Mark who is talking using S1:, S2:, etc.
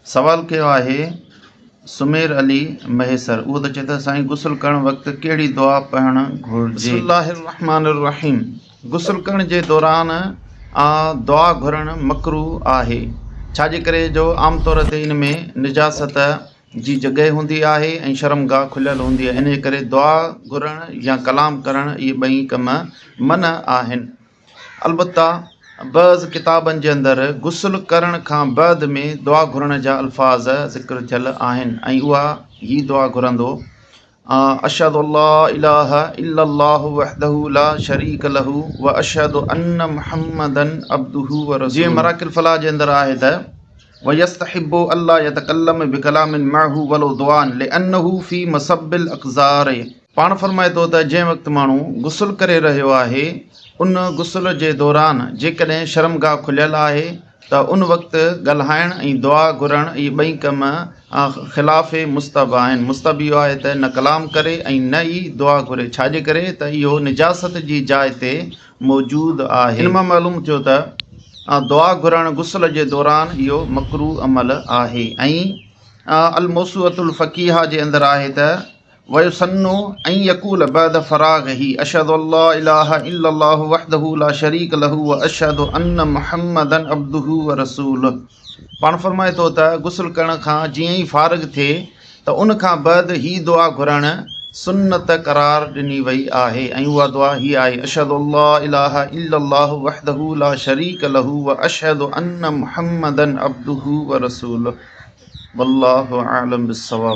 S1: सवाल कयो आहे सुमेर अली महेसर। उहो त चए थो साईं गुस्ल करण वक़्तु कहिड़ी दुआ पढ़णु घुरिजे? बिस्मिल्लाहिर्रहमानिर्रहीम। गुस्ल करण जे दौरान दुआ घुरणु मकरूह आहे। छाजे करे जो आम तौर ते इन में निजासत जी जॻह हूंदी आहे ऐं शर्मगाह खुलियल हूंदी आहे। इन करे दुआ घुरणु या कलाम करणु इहे ॿई कम मन आहिनि। अलबत्ता बज़ किताबनि जे अंदरि गुस्ल करण खां बाद में दुआ घुरण जा अल्फाज़ ज़िक्र थियल आहिनि ऐं उहा ही दुआ घुरंदो अशहदु अल्ला इलाहा इल्लल्लाहु वहदहु ला शरीक लहू व अशहदु अन्न मुहम्मदन अब्दुहु व रसूलुहु। जीअं मराकिल फलाह जे अंदरि आहे त वयस्तहिब्बु अल्ला यतकल्लम बिकलामिन मअहू वलो दुआन लिअन्नहु फी मसब्बिल अक़ज़ार। पाण फरमाए थो त जंहिं वक़्तु माण्हू गुस्ल करे रहियो आहे उन गुस्ल जे दौरान जेकॾहिं शर्मगाह खुलियल आहे त उन वक़्तु ॻाल्हाइण ऐं दुआ घुरणु इहे ॿई कम ख़िलाफ़े मुस्तहब आहिनि। मुस्तहब इहो आहे त न कलाम करे ऐं न ई दुआ घुरे। छाजे करे त इहो निजासत जी जाइ ते मौजूदु आहे। इन मां मालूम थियो त दुआ घुरणु गुस्ल जे दौरान इहो मकरूह अमल आहे। ऐं अल मौसूअतुल फ़क़ीहा जे अंदरि आहे त वयुसन्नु ऐं यक़ूल बअद फ़राग़िही अशहदु अल्ला इलाहा इल्लल्लाहु वहदहु ला शरीक लहू व अशहदु अन्न मुहम्मदन अब्दुहु व रसूलुहु। पाण फरमाए थो त गुस्ल करण खां जीअं ई फ़ारिग़ थिए त उन खां बाद ही दुआ घुरणु सुन्नत क़रार ॾिनी वई आहे ऐं उहा दुआ ही आहे अशहदु अल्ला इलाहा इल्लल्लाहु वहदहु ला शरीक लहू व अशहदु अन्न मुहम्मदन अब्दुहु व रसूलुहु। वल्लाहु आलम बिस्सवाब।